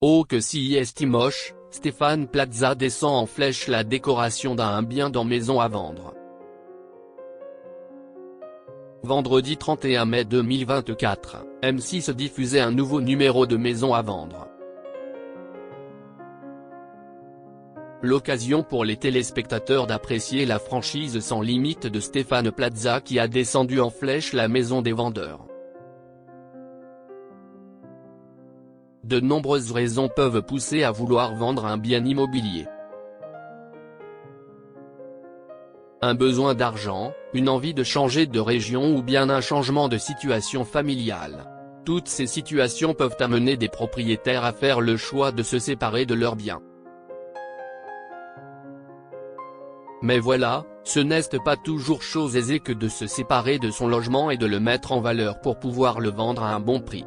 Oh que si est moche, Stéphane Plaza descend en flèche la décoration d'un bien dans maison à vendre. Vendredi 31 mai 2024, M6 diffusait un nouveau numéro de Maison à vendre. L'occasion pour les téléspectateurs d'apprécier la franchise sans limite de Stéphane Plaza qui a descendu en flèche la maison des vendeurs. De nombreuses raisons peuvent pousser à vouloir vendre un bien immobilier. Un besoin d'argent, une envie de changer de région ou bien un changement de situation familiale. Toutes ces situations peuvent amener des propriétaires à faire le choix de se séparer de leurs biens. Mais voilà, ce n'est pas toujours chose aisée que de se séparer de son logement et de le mettre en valeur pour pouvoir le vendre à un bon prix.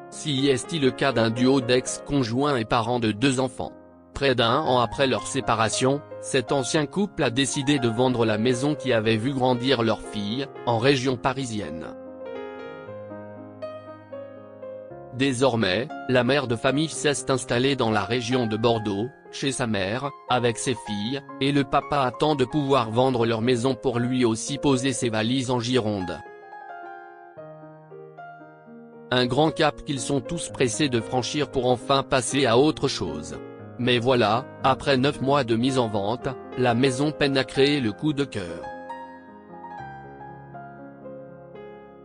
Si est-il le cas d'un duo d'ex-conjoints et parents de 2 enfants. Près d'un an après leur séparation, cet ancien couple a décidé de vendre la maison qui avait vu grandir leur fille, en région parisienne. Désormais, la mère de famille s'est installée dans la région de Bordeaux, chez sa mère, avec ses filles, et le papa attend de pouvoir vendre leur maison pour lui aussi poser ses valises en Gironde. Un grand cap qu'ils sont tous pressés de franchir pour enfin passer à autre chose. Mais voilà, après 9 mois de mise en vente, la maison peine à créer le coup de cœur.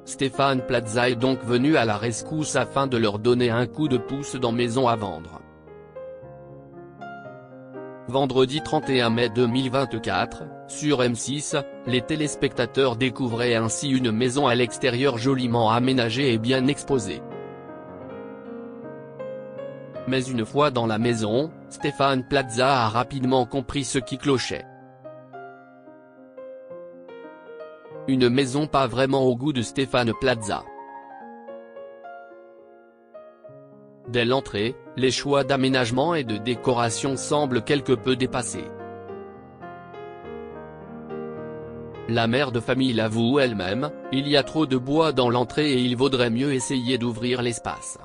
Stéphane Plaza est donc venu à la rescousse afin de leur donner un coup de pouce dans Maison à vendre. Vendredi 31 mai 2024, sur M6, les téléspectateurs découvraient ainsi une maison à l'extérieur joliment aménagée et bien exposée. Mais une fois dans la maison, Stéphane Plaza a rapidement compris ce qui clochait. Une maison pas vraiment au goût de Stéphane Plaza. Dès l'entrée, les choix d'aménagement et de décoration semblent quelque peu dépassés. La mère de famille l'avoue elle-même, il y a trop de bois dans l'entrée et il vaudrait mieux essayer d'ouvrir l'espace.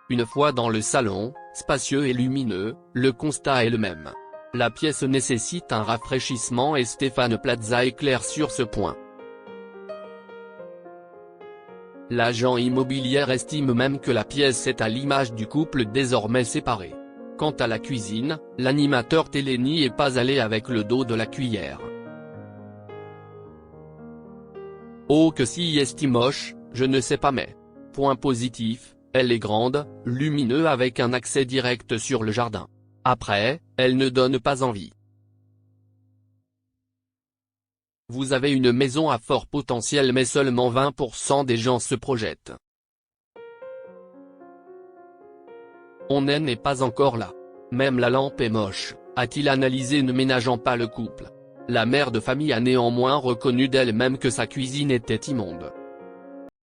Une fois dans le salon, spacieux et lumineux, le constat est le même. La pièce nécessite un rafraîchissement et Stéphane Plaza est clair sur ce point. L'agent immobilier estime même que la pièce est à l'image du couple désormais séparé. Quant à la cuisine, l'animateur télé n'y est pas allé avec le dos de la cuillère. Oh que si est moche, je ne sais pas mais. Point positif, elle est grande, lumineuse avec un accès direct sur le jardin. Après, elle ne donne pas envie. Vous avez une maison à fort potentiel mais seulement 20% des gens se projettent. On n'est pas encore là. Même la lampe est moche, a-t-il analysé ne ménageant pas le couple. La mère de famille a néanmoins reconnu d'elle-même que sa cuisine était immonde.